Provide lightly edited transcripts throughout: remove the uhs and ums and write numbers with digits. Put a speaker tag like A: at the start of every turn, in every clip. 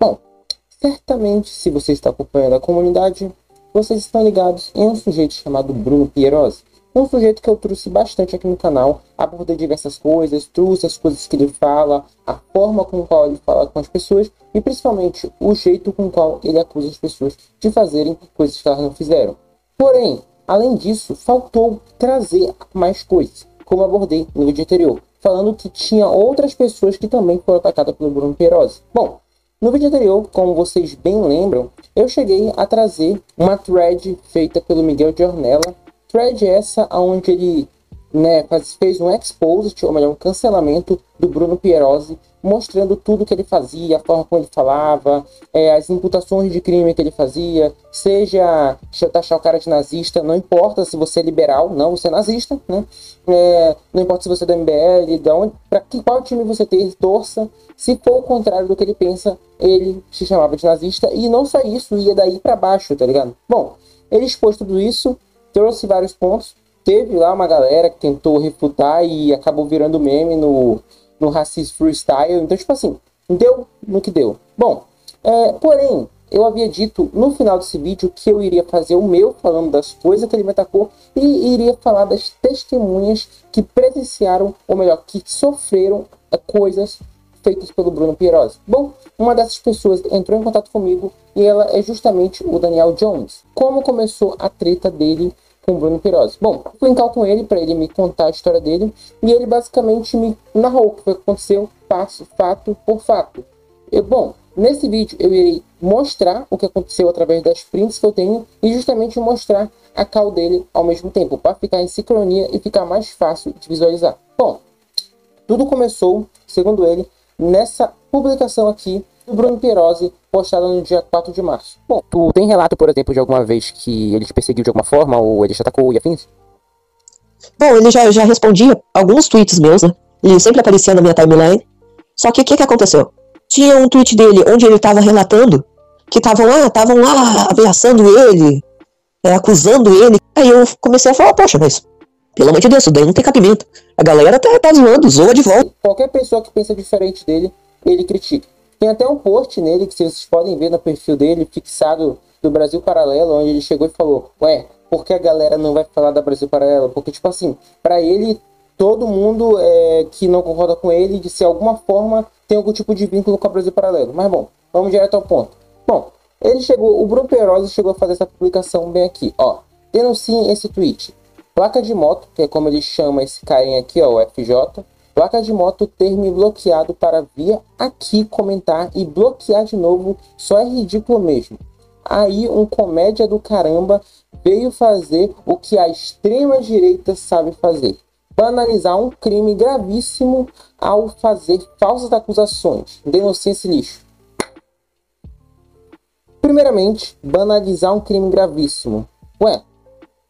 A: Bom, certamente, se você está acompanhando a comunidade, vocês estão ligados em um sujeito chamado Bruno Pierosi. Um sujeito que eu trouxe bastante aqui no canal, abordei diversas coisas, trouxe as coisas que ele fala, a forma com a qual ele fala com as pessoas e principalmente o jeito com o qual ele acusa as pessoas de fazerem coisas que elas não fizeram. Porém, além disso, faltou trazer mais coisas, como abordei no vídeo anterior, falando que tinha outras pessoas que também foram atacadas pelo Bruno Pierosi. Bom, no vídeo anterior, como vocês bem lembram, eu cheguei a trazer uma thread feita pelo Miguel de Ornella. Thread essa onde ele fez um exposed, ou melhor, um cancelamento do Bruno Pierosi, mostrando tudo que ele fazia, a forma como ele falava, as imputações de crime que ele fazia, seja taxar o cara de nazista, não importa se você é liberal, não, você é nazista, né? Não importa se você é do MBL, qual time você torça, se for o contrário do que ele pensa, ele se chamava de nazista, e não só isso, ia daí pra baixo, tá ligado? Bom, ele expôs tudo isso, trouxe vários pontos, teve lá uma galera que tentou refutar e acabou virando meme no Racism Freestyle, então tipo assim, deu no que deu. Bom, porém, eu havia dito no final desse vídeo que eu iria fazer o meu falando das coisas que ele me atacou e iria falar das testemunhas que presenciaram, ou melhor, que sofreram coisas feitas pelo Bruno Pierosi. Bom, uma dessas pessoas entrou em contato comigo e ela é justamente o Daniel Jones. Como começou a treta dele com o Bruno Pierosi? Bom, fui em call com ele para ele me contar a história dele e ele basicamente me narrou o que aconteceu fato por fato. Bom, nesse vídeo eu irei mostrar o que aconteceu através das prints que eu tenho e justamente mostrar a call dele ao mesmo tempo, para ficar em sincronia e ficar mais fácil de visualizar. Bom, tudo começou, segundo ele, nessa publicação aqui do Bruno Pierosi, postada no dia 4 de março. Bom, tu tem relato, por exemplo, de alguma vez que ele te perseguiu de alguma forma, ou ele te atacou e afins?
B: Bom, ele já respondia alguns tweets meus, né? Ele sempre aparecia na minha timeline. Só que o que aconteceu? Tinha um tweet dele onde ele tava relatando que estavam lá ameaçando ele, acusando ele. Aí eu comecei a falar, poxa, mas pelo amor de Deus, isso daí não tem cabimento. A galera tá zoando, zoa de volta.
A: Qualquer pessoa que pensa diferente dele, ele critica. Tem até um post nele, que vocês podem ver no perfil dele, fixado do Brasil Paralelo, onde ele chegou e falou, ué, por que a galera não vai falar da Brasil Paralelo? Porque, tipo assim, pra ele, todo mundo que não concorda com ele, de ser alguma forma, tem algum tipo de vínculo com a Brasil Paralelo. Mas bom, vamos direto ao ponto. Bom, o Bruno Pierosi chegou a fazer essa publicação bem aqui, ó. Denunciem esse tweet. Placa de moto, que é como ele chama esse carinha aqui, ó, o FJ. Placa de moto ter me bloqueado para vir aqui comentar e bloquear de novo, só é ridículo mesmo. Aí um comédia do caramba veio fazer o que a extrema direita sabe fazer. Banalizar um crime gravíssimo ao fazer falsas acusações. Denuncia esse lixo. Primeiramente, banalizar um crime gravíssimo. Ué,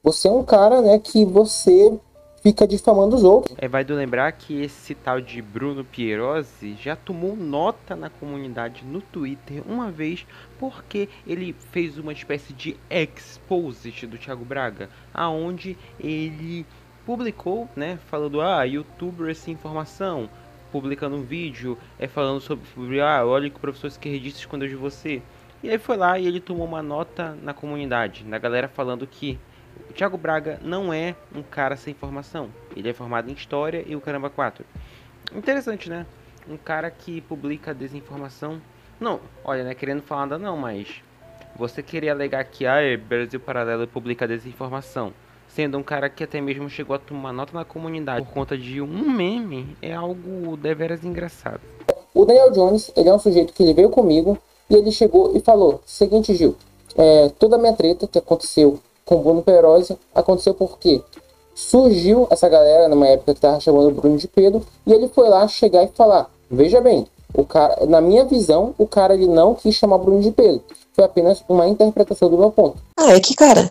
A: você é um cara, né, que você fica difamando os outros.
C: É válido lembrar que esse tal de Bruno Pierosi já tomou nota na comunidade no Twitter uma vez porque ele fez uma espécie de exposit do Thiago Braga, aonde ele publicou, né, falando, youtuber sem informação, publicando um vídeo, falando sobre, olha que o professor esquerdista escondeu de você. E aí foi lá e ele tomou uma nota na comunidade, na galera falando que o Thiago Braga não é um cara sem formação. Ele é formado em História e o Caramba 4. Interessante, né? Um cara que publica desinformação. Não, olha, não é querendo falar nada não, mas você querer alegar que Brasil Paralelo publica desinformação, sendo um cara que até mesmo chegou a tomar nota na comunidade por conta de um meme, é algo deveras engraçado.
A: O Daniel Jones, ele é um sujeito que ele veio comigo e ele chegou e falou, seguinte, Gil, toda a minha treta que aconteceu com o Bruno Pierosi aconteceu porque surgiu essa galera numa época que tava chamando o Bruno de Pedro e ele foi lá chegar e falar, veja bem, o cara, na minha visão, o cara ele não quis chamar Bruno de Pedro, foi apenas uma interpretação do meu ponto.
B: É que, cara,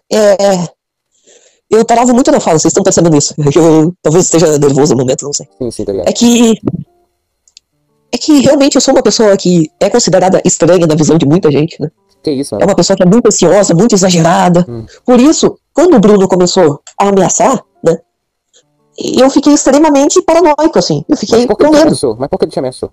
B: eu parava muito na fala, vocês estão percebendo isso? Eu talvez esteja nervoso no momento, não sei.
A: Sim, tá ligado.
B: É que realmente eu sou uma pessoa que é considerada estranha na visão de muita gente, né?
A: Que isso, mano?
B: É uma pessoa que é muito ansiosa, muito exagerada. Por isso, quando o Bruno começou a ameaçar, né? Eu fiquei extremamente paranoico, assim. Eu fiquei com medo.
A: Mas por que ele te ameaçou?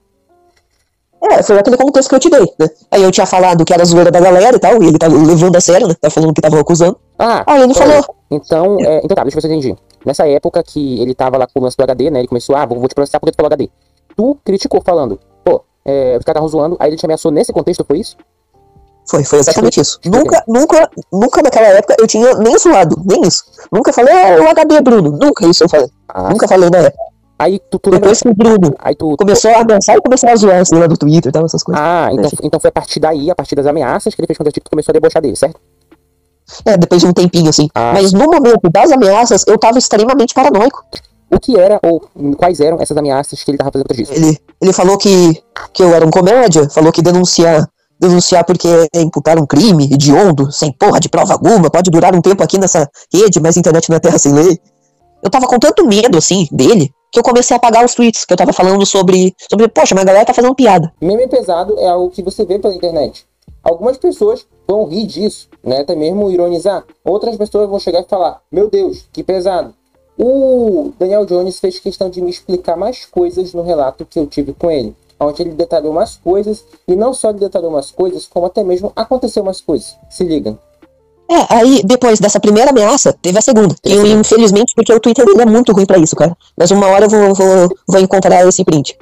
B: Foi aquele contexto que eu te dei, né? Aí eu tinha falado que era zoeira da galera e tal, e ele tava levando a sério, né? Tava falando que tava acusando. Aí ele falou...
A: Então tá, deixa eu ver se eu entendi. Nessa época que ele tava lá com o lance do HD, né? Ele começou, vou te processar porque tu falou HD. Tu criticou falando, pô, os caras estavam zoando, aí ele te ameaçou nesse contexto, foi isso?
B: Foi exatamente isso. Nunca naquela época eu tinha nem zoado, nem isso. Nunca falei, o HD, Bruno. Nunca isso eu falei. Nunca falei na época.
A: Aí tu
B: depois que o Bruno começou a ameaçar e começou a zoar assim lá no Twitter e tal, essas coisas.
A: Então foi a partir daí, a partir das ameaças que ele fez contra ti, que tu começou a debochar dele, certo?
B: Depois de um tempinho assim. Mas no momento das ameaças, eu tava extremamente paranoico.
A: O que era, ou quais eram essas ameaças que ele tava fazendo contra isso?
B: Ele falou que eu era um comédia, falou que denunciar porque é imputar um crime hediondo, sem porra de prova alguma, pode durar um tempo aqui nessa rede, mas a internet não é terra sem lei. Eu tava com tanto medo, assim, dele, que eu comecei a apagar os tweets, que eu tava falando sobre poxa, mas a galera tá fazendo piada.
A: Meme pesado é algo que você vê pela internet. Algumas pessoas vão rir disso, né, até mesmo ironizar. Outras pessoas vão chegar e falar, meu Deus, que pesado. O Daniel Jones fez questão de me explicar mais coisas no relato que eu tive com ele, onde ele detalhou mais coisas, e não só ele detalhou mais coisas, como até mesmo aconteceu mais coisas. Se liga.
B: Aí depois dessa primeira ameaça, teve a segunda. E infelizmente, porque o Twitter dele é muito ruim pra isso, cara. Mas uma hora eu vou encontrar esse print.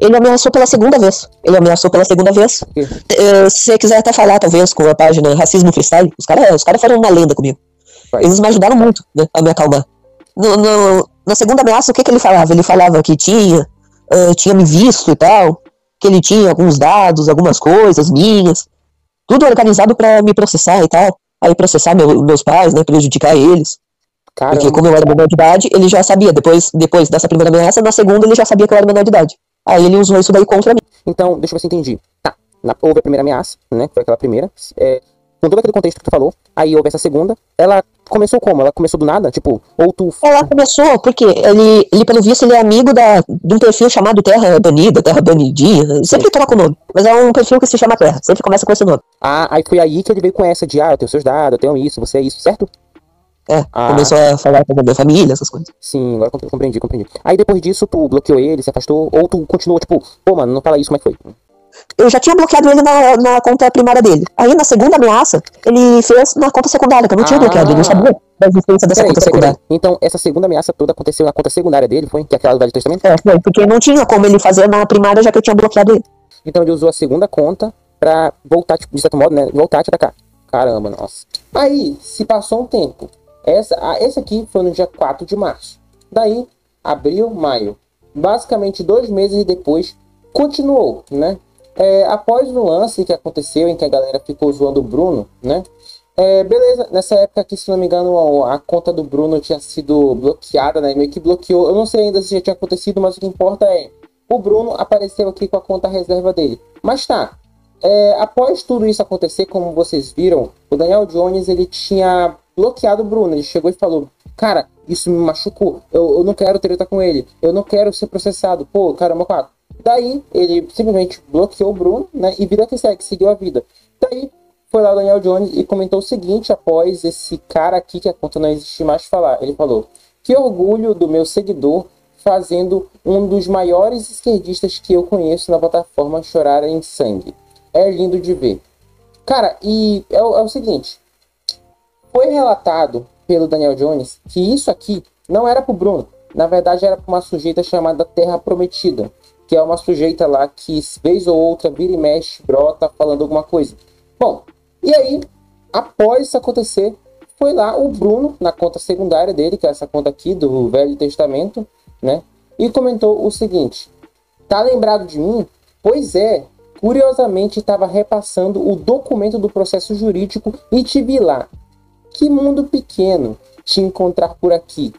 B: Ele ameaçou pela segunda vez. Se você quiser até falar, talvez, com a página Racismo Freestyle, os caras foram uma lenda comigo. Eles me ajudaram muito, né, a me acalmar. Na segunda ameaça, o que ele falava? Ele falava que tinha me visto e tal, que ele tinha alguns dados, algumas coisas minhas, tudo organizado pra me processar e tal. Aí processar meus pais, né, prejudicar eles. Caramba. Porque como eu era menor de idade, ele já sabia, depois dessa primeira ameaça, na segunda ele já sabia que eu era menor de idade. Aí ele usou isso daí contra mim.
A: Então, deixa eu ver se eu entendi. Tá, houve a primeira ameaça, né, que foi aquela primeira, com todo aquele contexto que tu falou, aí houve essa segunda, ela começou como? Ela começou do nada? Tipo, ou tu...
B: Ela começou porque ele pelo visto, ele é amigo de um perfil chamado Terra Banida, Terra Banidinha, sempre troca o nome, mas é um perfil que se chama Terra, sempre começa com esse nome.
A: Aí foi aí que ele veio com essa de, eu tenho seus dados, eu tenho isso, você é isso, certo?
B: Começou a falar com a minha família, essas coisas.
A: Sim, agora compreendi. Aí depois disso, tu bloqueou ele, se afastou, ou tu continuou, tipo, pô, mano, não fala isso, como é que foi?
B: Eu já tinha bloqueado ele na conta primária dele. Aí na segunda ameaça, ele fez na conta secundária, que eu não tinha bloqueado, ele não sabia da existência dessa conta secundária.
A: Então essa segunda ameaça toda aconteceu na conta secundária dele, foi? Que é aquela do Velho Testamento?
B: Foi, porque não tinha como ele fazer na primária, já que eu tinha bloqueado ele.
A: Então ele usou a segunda conta pra voltar, tipo, de certo modo, né, voltar a te atacar. Caramba, nossa. Aí, se passou um tempo, esse aqui foi no dia 4 de março. Daí, abril, maio. Basicamente 2 meses depois, continuou, né? Após o lance que aconteceu, em que a galera ficou zoando o Bruno, né? Beleza, nessa época aqui, se não me engano, a conta do Bruno tinha sido bloqueada, né? Meio que bloqueou. Eu não sei ainda se já tinha acontecido, mas o que importa é... O Bruno apareceu aqui com a conta reserva dele. Mas tá. Após tudo isso acontecer, como vocês viram, o Daniel Jones, ele tinha bloqueado o Bruno. Ele chegou e falou... Cara, isso me machucou. Eu não quero treta com ele. Eu não quero ser processado. Pô, caramba, 4. Daí, ele simplesmente bloqueou o Bruno, né? E vida que segue, seguiu a vida. Daí, foi lá o Daniel Jones e comentou o seguinte, após esse cara aqui, que a conta não existe mais, falar. Ele falou, que orgulho do meu seguidor fazendo um dos maiores esquerdistas que eu conheço na plataforma chorar em sangue. É lindo de ver. Cara, e é o seguinte. Foi relatado pelo Daniel Jones que isso aqui não era pro Bruno. Na verdade, era pra uma sujeita chamada Terra Prometida, que é uma sujeita lá que, vez ou outra, vira e mexe, brota, falando alguma coisa. Bom, e aí, após isso acontecer, foi lá o Bruno, na conta secundária dele, que é essa conta aqui do Velho Testamento, né? E comentou o seguinte, tá lembrado de mim? Pois é, curiosamente estava repassando o documento do processo jurídico e te vi lá. Que mundo pequeno te encontrar por aqui.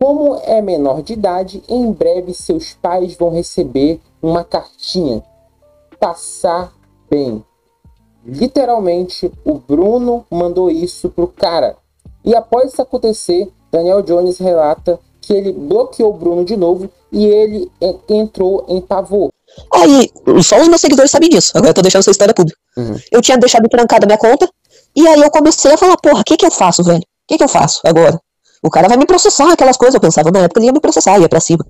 A: Como é menor de idade, em breve seus pais vão receber uma cartinha. Passar bem. Literalmente, o Bruno mandou isso pro cara. E após isso acontecer, Daniel Jones relata que ele bloqueou o Bruno de novo e ele entrou em pavor.
B: Aí, só os meus seguidores sabem disso. Agora eu tô deixando essa história pública. Eu tinha deixado trancada a minha conta. E aí eu comecei a falar, porra, o que eu faço, velho? O que eu faço agora? O cara vai me processar, aquelas coisas. Eu pensava, na época ele ia me processar, ia pra cima.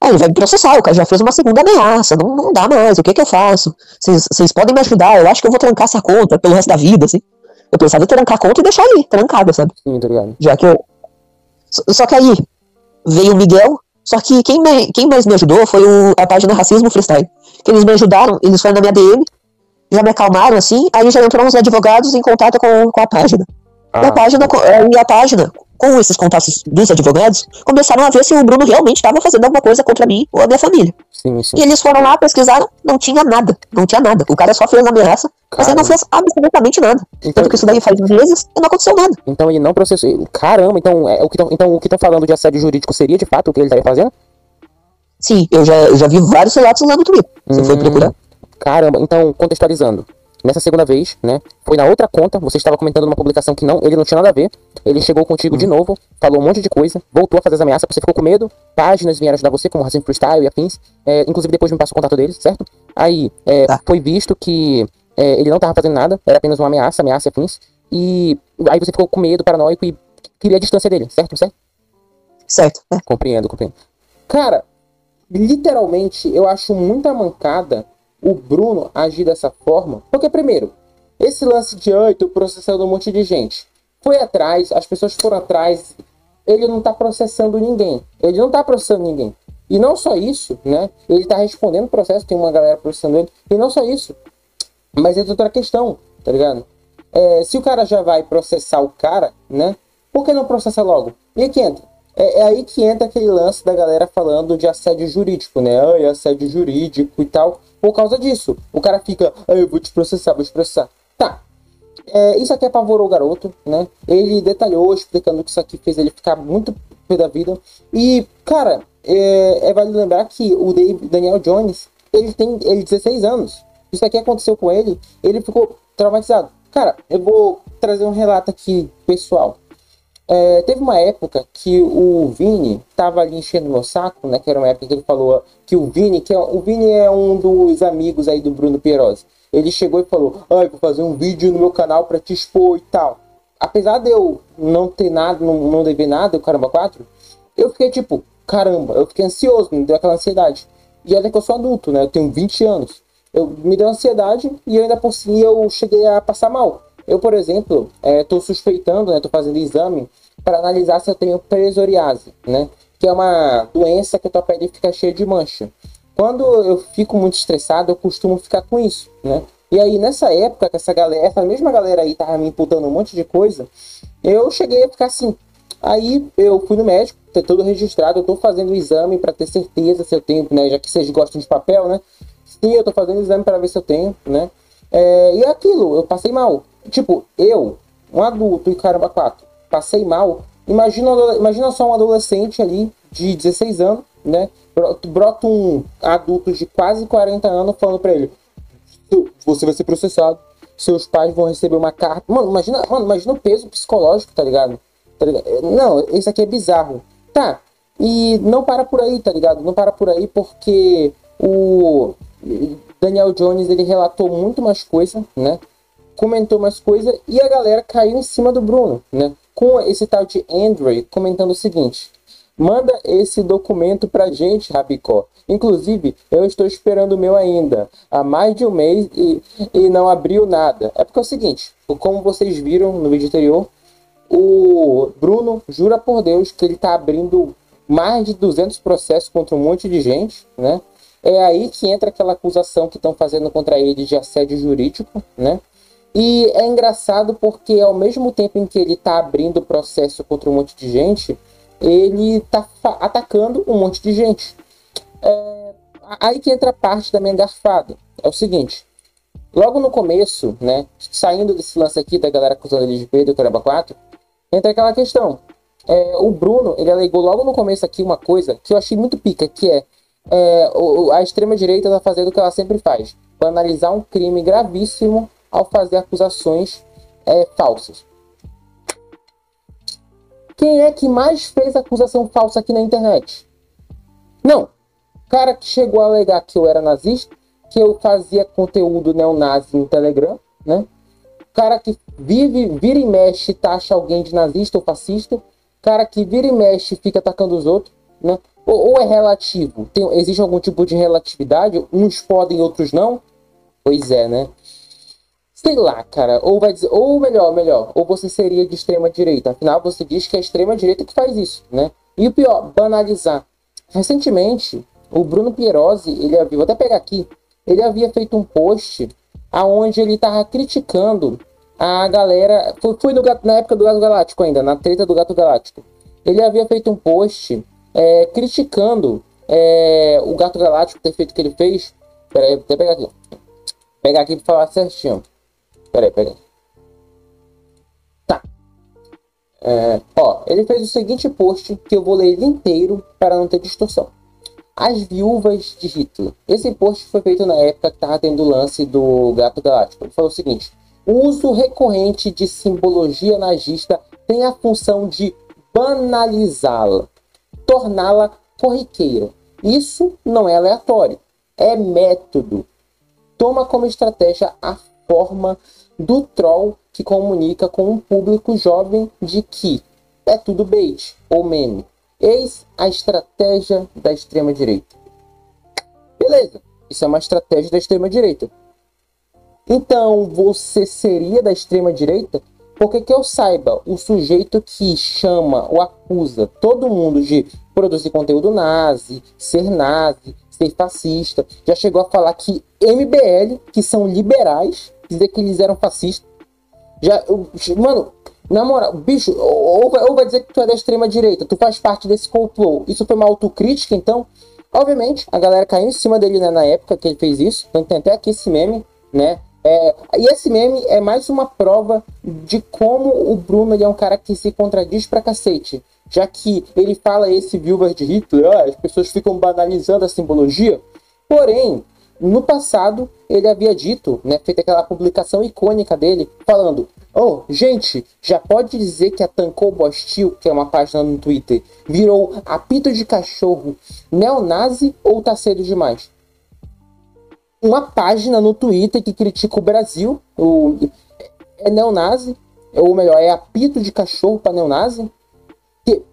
B: Aí ele vai me processar, o cara já fez uma segunda ameaça, não dá mais, o que eu faço? Vocês podem me ajudar, eu acho que eu vou trancar essa conta pelo resto da vida, assim. Eu pensava em trancar a conta e deixar ali, trancada, sabe?
A: Sim, tá ligado?
B: Já que eu... Só que aí veio o Miguel, só que quem mais me ajudou foi a página Racismo Freestyle. Que eles me ajudaram, eles foram na minha DM, já me acalmaram, assim, aí já entrou uns advogados em contato com a página. E a página, com esses contatos dos advogados, começaram a ver se o Bruno realmente estava fazendo alguma coisa contra mim ou a minha família.
A: Sim.
B: E eles foram lá, pesquisaram, não tinha nada. O cara só fez ameaça, mas ele não fez absolutamente nada.
A: Então,
B: Tanto que isso daí faz meses e não aconteceu nada.
A: Então ele não processou. Caramba, então o que estão falando de assédio jurídico seria de fato o que ele estaria fazendo?
B: Sim, eu já vi vários relatos lá no Twitter. Você foi procurar?
A: Caramba, então contextualizando. Nessa segunda vez, né, foi na outra conta, você estava comentando uma publicação que ele não tinha nada a ver, ele chegou contigo de novo, falou um monte de coisa, voltou a fazer as ameaças, você ficou com medo, páginas vieram ajudar você, como Racismo Freestyle e afins, inclusive depois me passou o contato deles, certo? Aí, foi visto que ele não estava fazendo nada, era apenas uma ameaça e afins, e aí você ficou com medo, paranoico e queria a distância dele, certo?
B: Certo.
A: Compreendo. Cara, literalmente, eu acho muita mancada o Bruno agir dessa forma, porque primeiro, esse lance de tô processando um monte de gente, foi atrás, as pessoas foram atrás, ele não tá processando ninguém, e não só isso, né, ele tá respondendo o processo, tem uma galera processando ele, e não só isso, mas é outra questão, tá ligado? Se o cara já vai processar o cara, né, por que não processa logo? E aí que entra? É aí que entra aquele lance da galera falando de assédio jurídico, né? Assédio jurídico e tal. Por causa disso. O cara fica, eu vou te processar. Tá. Isso aqui apavorou o garoto, né? Ele detalhou, explicando que isso aqui fez ele ficar muito pé da vida. E, cara, vale lembrar que o Daniel Jones, ele tem 16 anos. Isso aqui aconteceu com ele, ele ficou traumatizado. Cara, eu vou trazer um relato aqui pessoal. Teve uma época que o Vini tava ali enchendo meu saco, né? Que era uma época que ele falou que o Vini é um dos amigos aí do Bruno Pierosi. Ele chegou e falou, vou fazer um vídeo no meu canal pra te expor e tal. Apesar de eu não ter nada, não dever nada, o Caramba 4, eu fiquei tipo, caramba, eu fiquei ansioso, me deu aquela ansiedade. E olha que eu sou adulto, né? Eu tenho 20 anos. Me deu ansiedade e eu ainda por cima eu cheguei a passar mal. Eu, por exemplo, estou suspeitando, né, estou fazendo exame para analisar se eu tenho psoriase, né, que é uma doença que a tua pele fica cheia de mancha. Quando eu fico muito estressado, eu costumo ficar com isso, né. E aí, nessa época, que essa mesma galera aí tava me imputando um monte de coisa, eu cheguei a ficar assim. Aí eu fui no médico, tem tudo registrado, eu estou fazendo o exame para ter certeza se eu tenho, né, já que vocês gostam de papel, né. Sim, eu estou fazendo o exame para ver se eu tenho, né. E aquilo, eu passei mal. Tipo, um adulto e Caramba 4, passei mal. Imagina só um adolescente ali de 16 anos, né? Brota um adulto de quase 40 anos falando pra ele: você vai ser processado, seus pais vão receber uma carta. Mano, imagina o peso psicológico, tá ligado? Não, isso aqui é bizarro. Tá, e não para por aí, tá ligado? Não para por aí porque o Daniel Jones, ele relatou muito mais coisa, né? Comentou mais coisa e a galera caiu em cima do Bruno, né? Com esse tal de Andre comentando o seguinte: manda esse documento pra gente, Rabicó. Inclusive, eu estou esperando o meu ainda há mais de um mês e não abriu nada. É porque é o seguinte, como vocês viram no vídeo anterior, o Bruno jura por Deus que ele tá abrindo mais de 200 processos contra um monte de gente, né? É aí que entra aquela acusação que estão fazendo contra ele de assédio jurídico, né? E é engraçado porque ao mesmo tempo em que ele tá abrindo o processo contra um monte de gente, ele tá atacando um monte de gente. Aí que entra a parte da minha garfada. É o seguinte, logo no começo, né, saindo desse lance aqui da galera acusando ele de Pedro e Caramba 4, entra aquela questão. O Bruno, ele alegou logo no começo aqui uma coisa que eu achei muito pica, que a extrema-direita tá fazendo o que ela sempre faz, para analisar um crime gravíssimo ao fazer acusações falsas. Quem é que mais fez acusação falsa aqui na internet? Não. O cara que chegou a alegar que eu era nazista, que eu fazia conteúdo neonazi no Telegram, né? O cara que vira e mexe taxa alguém de nazista ou fascista. O cara que vira e mexe fica atacando os outros, né? Ou é relativo? Existe algum tipo de relatividade? Uns podem, outros não? Pois é, né? Sei lá, cara. Ou vai dizer, ou melhor, ou você seria de extrema direita. Afinal, você diz que é a extrema direita que faz isso, né? E o pior, banalizar. Recentemente, o Bruno Pierosi, vou até pegar aqui, ele havia feito um post aonde ele tava criticando a galera. Foi na época do Gato Galáctico ainda, na treta do Gato Galáctico. Ele havia feito um post criticando o Gato Galáctico ter feito o que ele fez. Pera aí, vou até pegar aqui. Pegar aqui pra falar certinho. Pera aí. Tá. Ele fez o seguinte post, que eu vou ler ele inteiro para não ter distorção. As viúvas de Hitler. Esse post foi feito na época que estava tendo o lance do Gato Galáctico. Ele falou o seguinte: o uso recorrente de simbologia nazista tem a função de banalizá-la, torná-la corriqueira. Isso não é aleatório, é método. Toma como estratégia a forma do troll que comunica com um público jovem de que é tudo bait ou meme. Eis a estratégia da extrema-direita. Beleza, isso é uma estratégia da extrema-direita. Então, você seria da extrema-direita? Porque que eu saiba, o sujeito que chama ou acusa todo mundo de produzir conteúdo nazi, ser fascista, já chegou a falar que MBL, que são liberais, dizer que eles eram fascistas. Mano, na moral, bicho, ou vai dizer que tu é da extrema direita, tu faz parte desse complô. Isso foi uma autocrítica, então? Obviamente, a galera caiu em cima dele, né, na época que ele fez isso. Então tem até aqui esse meme, né? E esse meme é mais uma prova de como o Bruno ele é um cara que se contradiz pra cacete. Já que ele fala esse viúvas de Hitler, as pessoas ficam banalizando a simbologia. Porém, no passado, ele havia dito, né, feito aquela publicação icônica dele, falando: oh, gente, já pode dizer que a Tancou Bostil, que é uma página no Twitter, virou apito de cachorro neonazi ou tá cedo demais? Uma página no Twitter que critica o Brasil, é neonazi, ou melhor, é apito de cachorro para neonazi?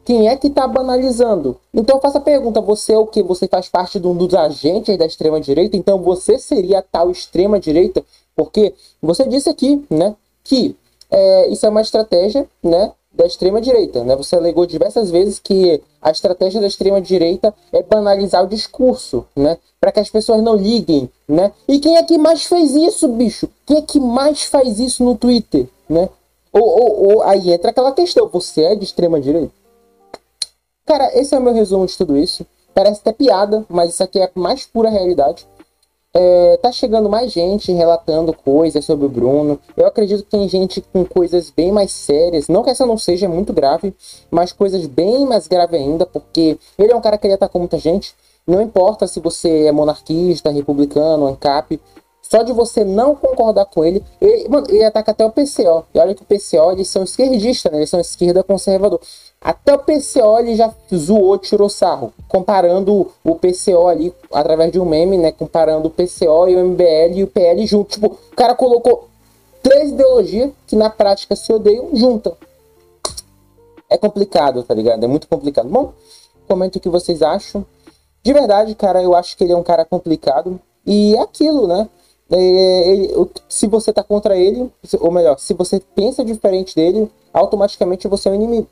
A: Quem é que tá banalizando? Então eu faço a pergunta, você é o que? Você faz parte de um dos agentes da extrema-direita? Então você seria a tal extrema-direita? Porque você disse aqui, né, que isso é uma estratégia, né, da extrema-direita, né? Você alegou diversas vezes que a estratégia da extrema-direita é banalizar o discurso, né, para que as pessoas não liguem, né? E quem é que mais fez isso, bicho? Quem é que mais faz isso no Twitter, né? Ou aí entra aquela questão, você é de extrema-direita? Cara, esse é o meu resumo de tudo isso. Parece até piada, mas isso aqui é a mais pura realidade. Tá chegando mais gente relatando coisas sobre o Bruno. Eu acredito que tem gente com coisas bem mais sérias. Não que essa não seja muito grave, mas coisas bem mais graves ainda, porque ele é um cara que ele ataca muita gente. Não importa se você é monarquista, republicano, ANCAP. Só de você não concordar com ele, ele ataca até o PCO. E olha que o PCO, eles são esquerdistas, né? Eles são esquerda conservador. Até o PCO ele já zoou, tirou sarro, comparando o PCO ali, através de um meme, né? Comparando o PCO e o MBL e o PL junto. Tipo, o cara colocou 3 ideologias que na prática se odeiam juntas. É complicado, tá ligado? É muito complicado. Bom, comenta o que vocês acham. De verdade, cara, eu acho que ele é um cara complicado. E é aquilo, né? Se você tá contra ele, ou melhor, se você pensa diferente dele, automaticamente você é um inimigo.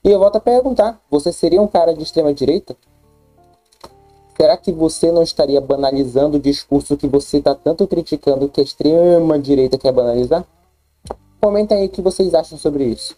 A: E eu volto a perguntar, você seria um cara de extrema direita? Será que você não estaria banalizando o discurso que você tá tanto criticando que a extrema direita quer banalizar? Comentem aí o que vocês acham sobre isso.